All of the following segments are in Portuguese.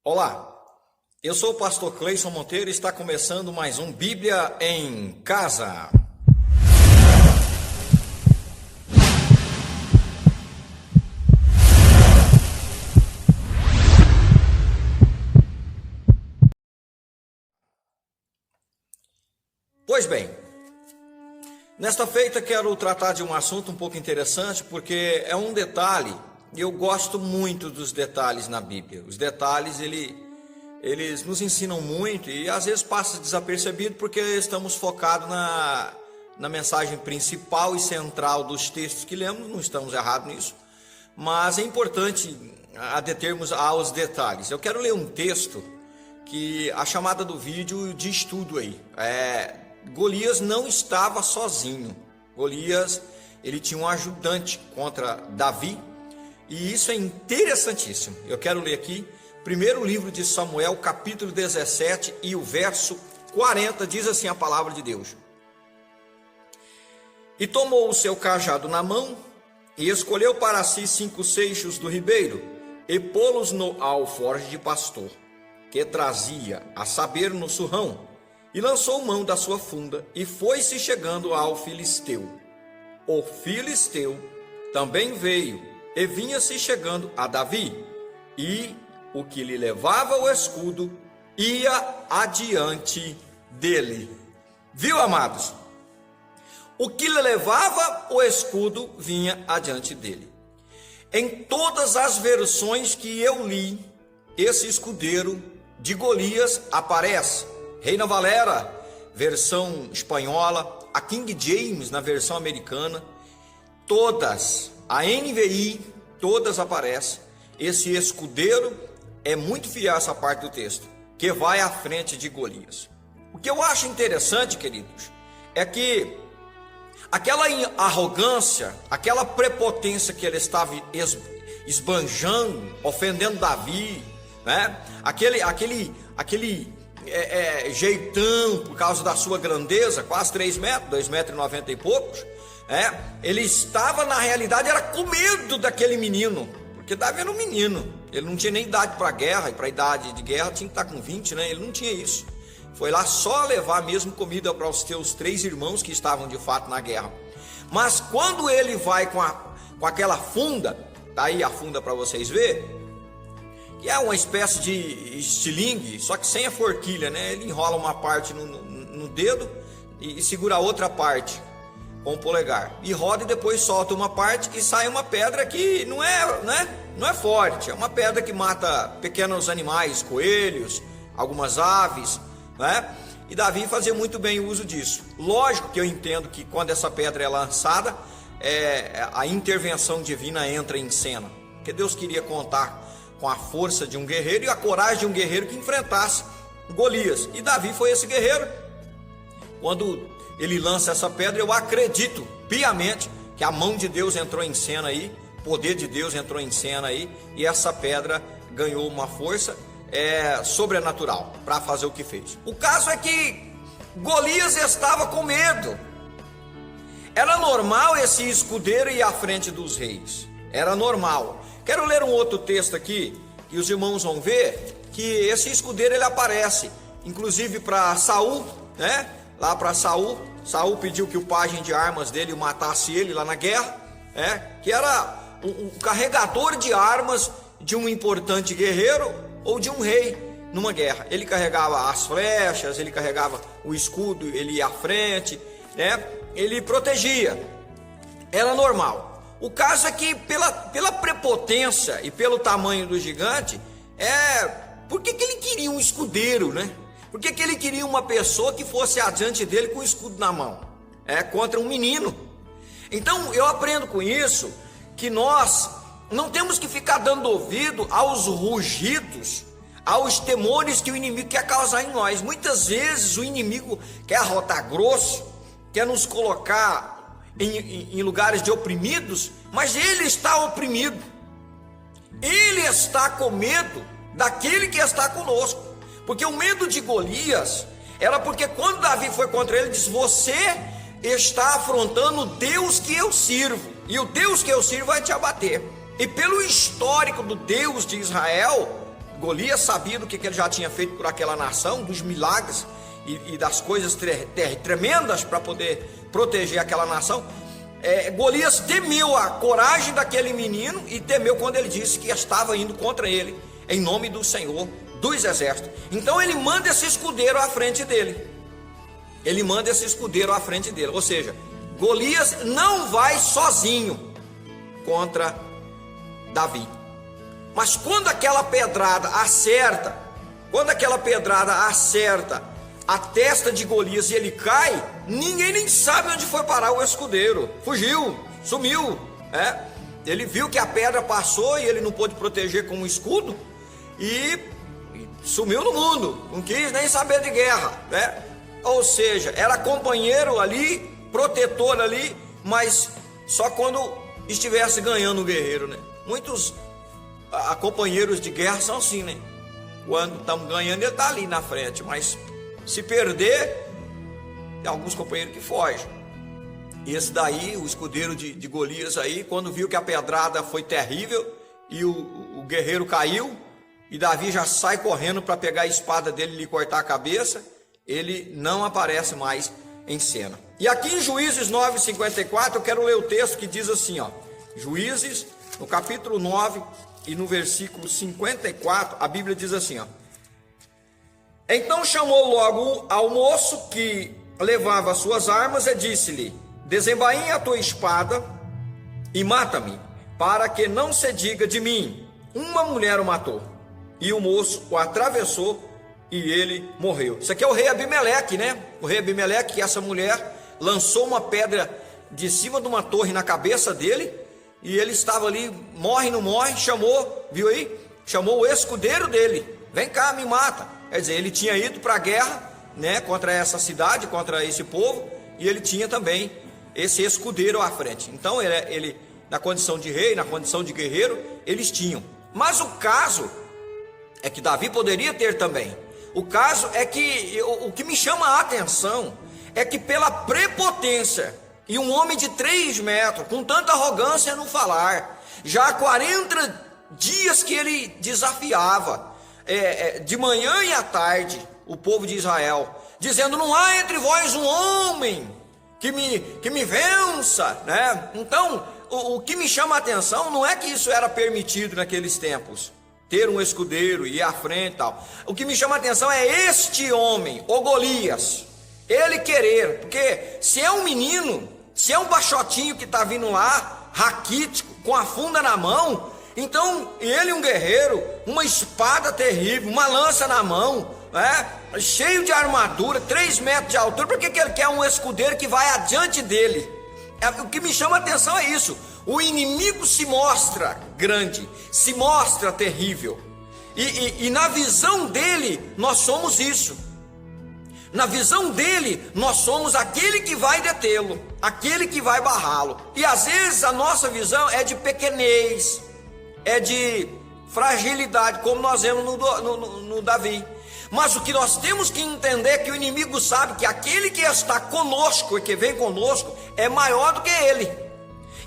Olá, eu sou o pastor Cleison Monteiro e está começando mais um Bíblia em Casa. Pois bem, nesta feita quero tratar de um assunto um pouco interessante, porque é um detalhe, e eu gosto muito dos detalhes na Bíblia. Os detalhes, eles nos ensinam muito e às vezes passa desapercebido porque estamos focados na mensagem principal e central dos textos que lemos. Não estamos errados nisso, mas é importante adetermos aos detalhes. Eu quero ler um texto que a chamada do vídeo diz tudo aí. Golias não estava sozinho. Golias, ele tinha um ajudante contra Davi, e isso é interessantíssimo. Eu quero ler aqui, primeiro livro de Samuel, capítulo 17 e o verso 40, diz assim a palavra de Deus: E tomou o seu cajado na mão, e escolheu para si 5 seixos do ribeiro, e pô-los no alforje de pastor, que trazia, a saber, no surrão, e lançou mão da sua funda, e foi-se chegando ao filisteu. O filisteu também veio, e vinha-se chegando a Davi, e o que lhe levava o escudo ia adiante dele. Viu, amados? O que lhe levava o escudo vinha adiante dele. Em todas as versões que eu li, esse escudeiro de Golias aparece. Reina Valera, versão espanhola, a King James na versão americana, todas, a NVI, todas aparecem. Esse escudeiro é muito fiel a essa parte do texto, que vai à frente de Golias. O que eu acho interessante, queridos, é que aquela arrogância, aquela prepotência que ele estava esbanjando, ofendendo Davi, né? Aquele jeitão, por causa da sua grandeza, quase 3 metros, 2,90 metros e poucos, ele estava, na realidade, era com medo daquele menino, porque Davi era um menino, ele não tinha nem idade para guerra, e para idade de guerra tinha que estar com 20, né? Ele não tinha isso, foi lá só levar mesmo comida para os teus 3 irmãos que estavam de fato na guerra. Mas quando ele vai com aquela funda, tá aí a funda para vocês verem, que é uma espécie de estilingue, só que sem a forquilha, né? Ele enrola uma parte no dedo e segura a outra parte com o polegar, e roda, e depois solta uma parte e sai uma pedra que não é forte, é uma pedra que mata pequenos animais, coelhos, algumas aves, né? E Davi fazia muito bem o uso disso. Lógico que eu entendo que quando essa pedra é lançada, a intervenção divina entra em cena, porque Deus queria contar com a força de um guerreiro e a coragem de um guerreiro que enfrentasse Golias, e Davi foi esse guerreiro. Quando ele lança essa pedra, eu acredito piamente que a mão de Deus entrou em cena aí, o poder de Deus entrou em cena aí, e essa pedra ganhou uma força sobrenatural para fazer o que fez. O caso é que Golias estava com medo. Era normal esse escudeiro ir à frente dos reis, era normal. Quero ler um outro texto aqui, que os irmãos vão ver, que esse escudeiro ele aparece, inclusive para Saul, né? Lá para Saul pediu que o pajem de armas dele matasse ele lá na guerra, que era o carregador de armas de um importante guerreiro ou de um rei numa guerra. Ele carregava as flechas, ele carregava o escudo, ele ia à frente, né? Ele protegia, era normal. O caso é que pela prepotência e pelo tamanho do gigante, por que ele queria um escudeiro, né? Por que ele queria uma pessoa que fosse adiante dele com o escudo na mão? Contra um menino. Então eu aprendo com isso que nós não temos que ficar dando ouvido aos rugidos, aos temores que o inimigo quer causar em nós. Muitas vezes o inimigo quer arrotar grosso, quer nos colocar em lugares de oprimidos, mas ele está oprimido, ele está com medo daquele que está conosco, porque o medo de Golias era porque quando Davi foi contra ele, disse: você está afrontando o Deus que eu sirvo, e o Deus que eu sirvo vai te abater. E pelo histórico do Deus de Israel, Golias sabia do que ele já tinha feito por aquela nação, dos milagres e das coisas tremendas para poder proteger aquela nação. Golias temeu a coragem daquele menino e temeu quando ele disse que estava indo contra ele, em nome do Senhor dos exércitos. Então ele manda esse escudeiro à frente dele. Ou seja, Golias não vai sozinho contra Davi. Mas quando aquela pedrada acerta a testa de Golias e ele cai, ninguém nem sabe onde foi parar o escudeiro. Fugiu, sumiu. Ele viu que a pedra passou e ele não pôde proteger com um escudo e sumiu no mundo, não quis nem saber de guerra, Ou seja, era companheiro ali, protetor ali, mas só quando estivesse ganhando o guerreiro, Muitos companheiros de guerra são assim, Quando estamos ganhando, ele está ali na frente, mas se perder, tem alguns companheiros que fogem. E esse daí, o escudeiro de Golias aí, quando viu que a pedrada foi terrível e o guerreiro caiu, e Davi já sai correndo para pegar a espada dele e lhe cortar a cabeça, ele não aparece mais em cena. E aqui em Juízes 9:54, eu quero ler o texto que diz assim, Juízes, no capítulo 9 e no versículo 54, a Bíblia diz assim, Então chamou logo ao moço que levava as suas armas e disse-lhe: Desembainha a tua espada e mata-me, para que não se diga de mim, uma mulher o matou. E o moço o atravessou e ele morreu. Isso aqui é o rei Abimeleque, O rei Abimeleque, que essa mulher lançou uma pedra de cima de uma torre na cabeça dele, e ele estava ali, morre, não morre, chamou, viu aí? Chamou o escudeiro dele, vem cá, me mata. Quer dizer, ele tinha ido para a guerra, contra essa cidade, contra esse povo, e ele tinha também esse escudeiro à frente. Então ele na condição de rei, na condição de guerreiro, eles tinham. Mas o caso é que Davi poderia ter também. O caso é que o que me chama a atenção é que pela prepotência e um homem de 3 metros, com tanta arrogância no falar, já há 40 dias que ele desafiava, de manhã e à tarde, o povo de Israel, dizendo: não há entre vós um homem que me vença, Então, o que me chama a atenção não é que isso era permitido naqueles tempos, ter um escudeiro e ir à frente e tal. O que me chama a atenção é este homem, o Golias, ele querer, porque se é um menino, se é um baixotinho que está vindo lá, raquítico, com a funda na mão, então ele, um guerreiro, uma espada terrível, uma lança na mão, cheio de armadura, 3 metros de altura, por que ele quer um escudeiro que vai adiante dele? O que me chama a atenção é isso. O inimigo se mostra grande, se mostra terrível, e na visão dele nós somos isso. Na visão dele nós somos aquele que vai detê-lo, aquele que vai barrá-lo. E às vezes a nossa visão é de pequenez, é de fragilidade, como nós vemos no Davi. Mas o que nós temos que entender é que o inimigo sabe que aquele que está conosco e que vem conosco é maior do que ele.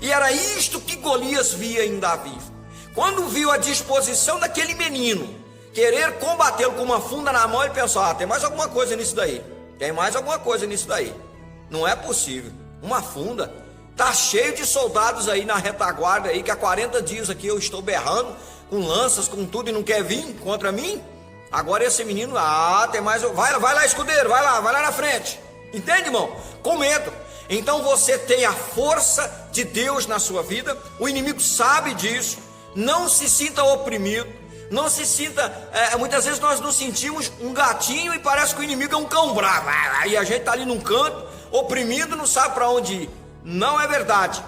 E era isto que Golias via em Davi. Quando viu a disposição daquele menino querer combatê-lo com uma funda na mão, ele pensou: tem mais alguma coisa nisso daí. Não é possível. Uma funda. Tá cheio de soldados aí na retaguarda aí, que há 40 dias aqui eu estou berrando, com lanças, com tudo, e não quer vir contra mim. Agora esse menino, tem mais. Vai lá, escudeiro, vai lá na frente. Entende, irmão? Com medo. Então você tem a força de Deus na sua vida, o inimigo sabe disso. Não se sinta oprimido, não se sinta, muitas vezes nós nos sentimos um gatinho e parece que o inimigo é um cão bravo, e a gente está ali num canto, oprimido, não sabe para onde ir. Não é verdade.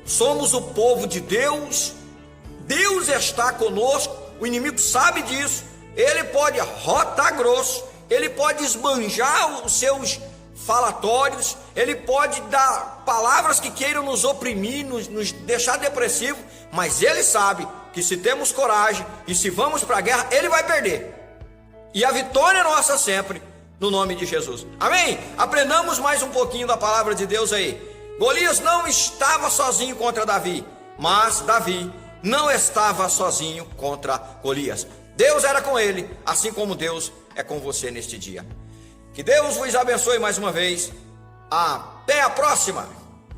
Somos o povo de Deus, Deus está conosco, o inimigo sabe disso. Ele pode rotar grosso, ele pode esbanjar os seus falatórios, ele pode dar palavras que queiram nos oprimir, nos deixar depressivos, mas ele sabe que se temos coragem e se vamos para a guerra, ele vai perder. E a vitória é nossa sempre, no nome de Jesus. Amém? Aprendamos mais um pouquinho da palavra de Deus aí. Golias não estava sozinho contra Davi, mas Davi não estava sozinho contra Golias. Deus era com ele, assim como Deus é com você neste dia. Que Deus vos abençoe mais uma vez. Até a próxima!